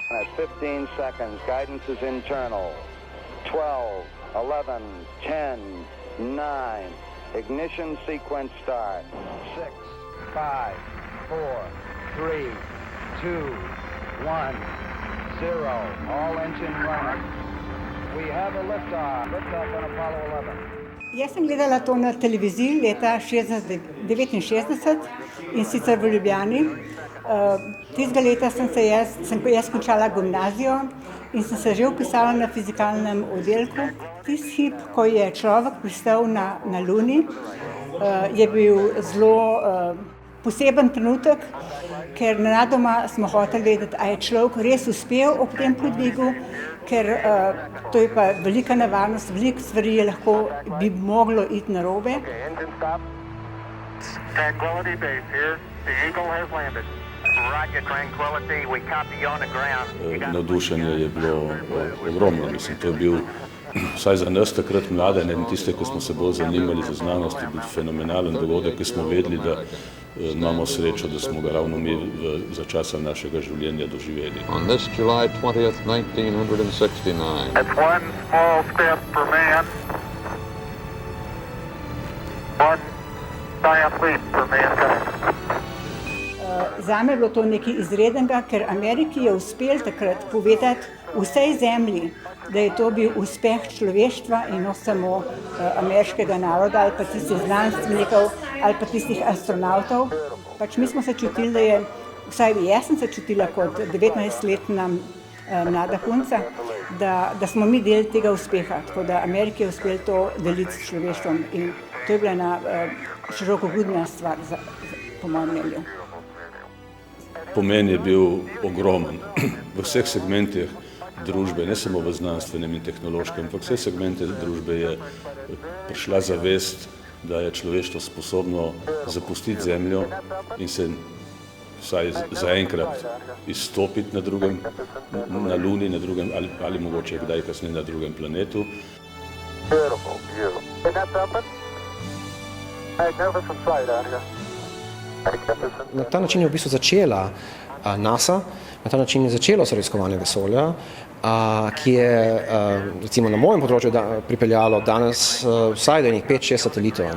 At 15 seconds, guidance is internal. 12, 11, 10, 9. Ignition sequence start. 6, 5, 4, 3, 2, 1, 0. All engine running. We have a liftoff. Liftoff on Apollo 11. Jaz sem gledala to na televiziji leta 1969 in sicer v Ljubljani. Tistega leta sem jaz končala gimnazijo in sem se že vpisala na fizikalnem oddelku. Tisti hip, ko je človek pristal na Luni, je bil zelo poseben trenutek, ker nenadoma smo hoteli vedeti, a je človek res uspel ob tem podvigu, ker to je pa velika nevarnost, veliko stvari je lahko, bi moglo iti narobe. Tranquility Base here. The Eagle has landed. Roger, Tranquility, we copy you on the ground. Navdušenje je bilo ogromno, mislim, to je bil, vsaj za nas takrat mlade, ne tiste, ki smo se bolj zanimali za znanost, je bil fenomenalen dogodek, ki smo vedeli, da imamo srečo, da smo ga ravno mi za časa našega življenja doživeli. On this July 20th, 1969. That's one small step for man, one giant leap for mankind. Zame je bilo to nekaj izrednega, ker Ameriki je uspel takrat povedati vsej zemlji, da je to bil uspeh človeštva in ne samo ameriškega naroda ali pa tistih znanstvenikov ali pa tistih astronautov. Pač mi smo se čutili, da je, vsaj jaz sem se čutila kot 19-letna mlada punca, da smo mi del tega uspeha, tako da Ameriki je uspel to deliti s človeštvom in to je bila ena širokogrudna stvar po mojem mnenju. Pomen je bil ogromen v vseh segmentih družbe, ne samo v znanstvenem in tehnološkem, ampak vse segmente družbe je prišla zavest, da je človeštvo sposobno zapustiti zemljo in se vsaj zaenkrat izstopiti na Luni, na drugem ali mogoče kdaj kasneje na drugem planetu. Na ta način je v bistvu začela NASA, na ta način je začelo se raziskovanje vesolja, ki je recimo na mojem področju pripeljalo danes vsaj do 5-6 satelitov.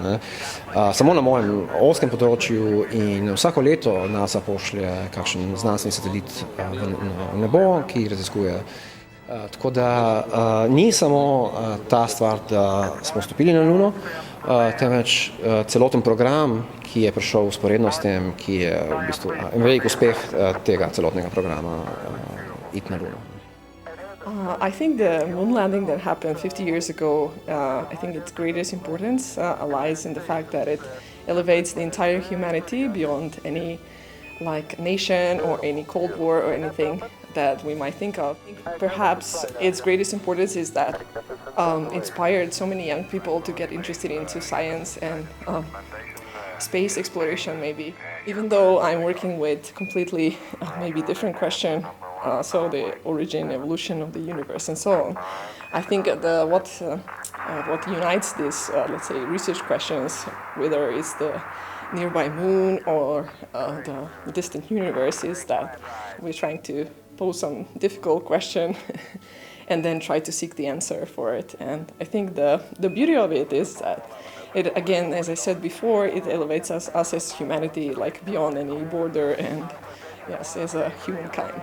Samo na mojem ozkem področju in vsako leto NASA pošlje kakšen znanstveni satelit v nebo, ki raziskuje. Tako da ni samo ta stvar, da smo stopili na Luno, temveč celoten program, ki je prišel vzporedno s tem, ki je v bistvu velik uspeh tega celotnega programa iti na Luno. I think the moon landing that happened 50 years ago, I think its greatest importance lies in the fact that it elevates the entire humanity beyond any nation or any Cold War or anything that we might think of. Perhaps its greatest importance is that inspired so many young people to get interested into science and space exploration maybe. Even though I'm working with completely maybe different question, so the origin, evolution of the universe and so on, I think what unites these, let's say, research questions, whether it's the nearby moon or the distant universe, is that we're trying to pose some difficult question and then try to seek the answer for it. And I think the beauty of it is that it, again, as I said before, it elevates us as humanity, beyond any border and, yes, as a humankind.